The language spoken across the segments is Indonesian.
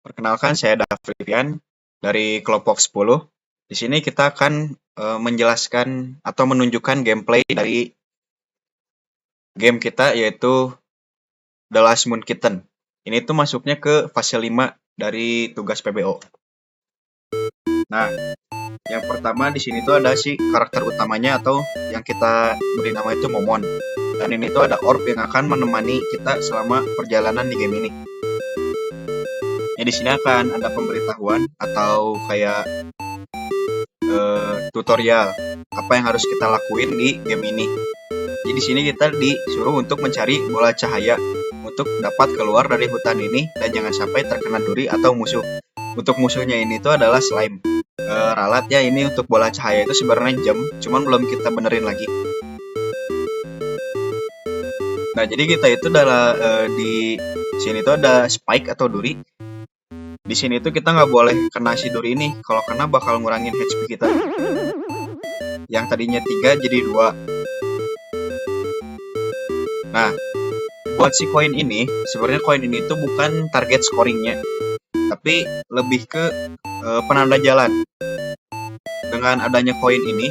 Perkenalkan, saya Davidian dari kelompok 10. Di sini kita akan menjelaskan atau menunjukkan gameplay dari game kita, yaitu The Last Moon Kitten. Ini tuh masuknya ke fase 5 dari tugas PBO. Nah, yang pertama di sini tuh ada si karakter utamanya atau yang kita beri nama itu Momon. Dan ini tuh ada orb yang akan menemani kita selama perjalanan di game ini. Ya, di sini akan ada pemberitahuan atau kayak tutorial apa yang harus kita lakuin di game ini. Jadi di sini kita disuruh untuk mencari bola cahaya untuk dapat keluar dari hutan ini dan jangan sampai terkena duri atau musuh. Untuk musuhnya ini tuh adalah slime. Ralat ya, ini untuk bola cahaya itu sebenarnya jam, cuman belum kita benerin lagi. Nah, jadi kita itu adalah di sini tuh ada spike atau duri. Di sini tuh kita nggak boleh kena si duri ini. Kalau kena bakal ngurangin HP kita. Yang tadinya 3 jadi 2. Nah, buat si koin ini, sebenarnya koin ini tuh bukan target scoringnya, tapi lebih ke penanda jalan. Dengan adanya koin ini,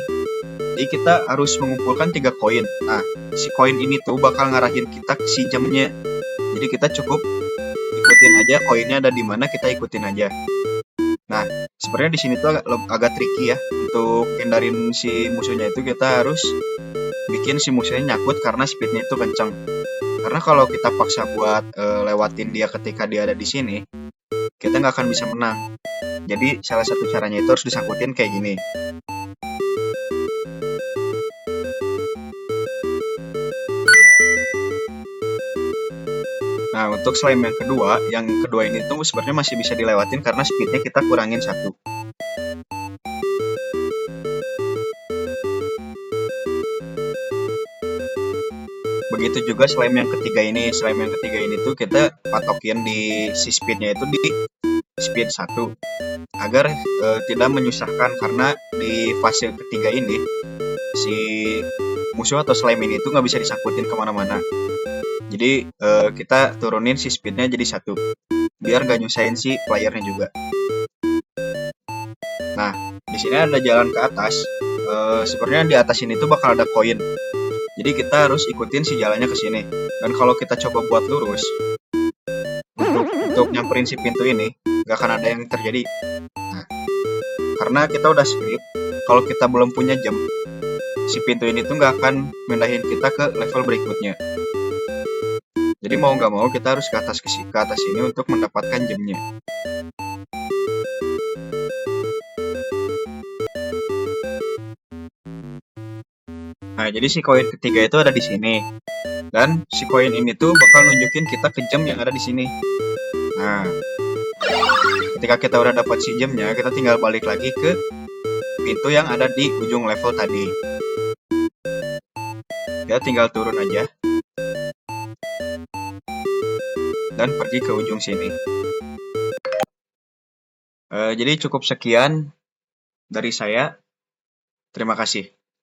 jadi kita harus mengumpulkan 3 koin. Nah, si koin ini tuh bakal ngarahin kita ke si jamnya. Jadi kita cukup ikutin aja koinnya ada di mana, kita ikutin aja. Nah, sebenarnya di sini tuh agak tricky ya. Untuk hindarin si musuhnya itu kita harus bikin si musuhnya nyakut karena speednya itu kencang. Karena kalau kita paksa buat lewatin dia ketika dia ada di sini, kita nggak akan bisa menang. Jadi salah satu caranya itu harus disangkutin kayak gini. Nah, untuk slime yang kedua ini tuh sebenarnya masih bisa dilewatin karena speednya kita kurangin 1. Begitu juga slime yang ketiga ini. Slime yang ketiga ini tuh kita patokin di si speednya itu di speed 1 agar tidak menyusahkan, karena di fase ketiga ini si musuh atau slime ini tuh nggak bisa disangkutin kemana-mana. Jadi kita turunin si speednya jadi 1 biar nggak nyusahin si playernya juga. Nah, di sini ada jalan ke atas. Sebenarnya di atas ini tuh bakal ada koin. Jadi kita harus ikutin si jalannya ke sini. Dan kalau kita coba buat lurus untuk nyamperin si pintu ini, nggak akan ada yang terjadi. Nah, karena kita udah skip, kalau kita belum punya jam, si pintu ini tuh nggak akan mindahin kita ke level berikutnya. Jadi mau nggak mau kita harus ke atas sini untuk mendapatkan jamnya. Nah, jadi si koin ketiga itu ada di sini. Dan si koin ini tuh bakal nunjukin kita ke jam yang ada di sini. Nah, ketika kita udah dapat si jamnya, kita tinggal balik lagi ke pintu yang ada di ujung level tadi. Kita tinggal turun aja dan pergi ke ujung sini. Jadi cukup sekian dari saya. Terima kasih.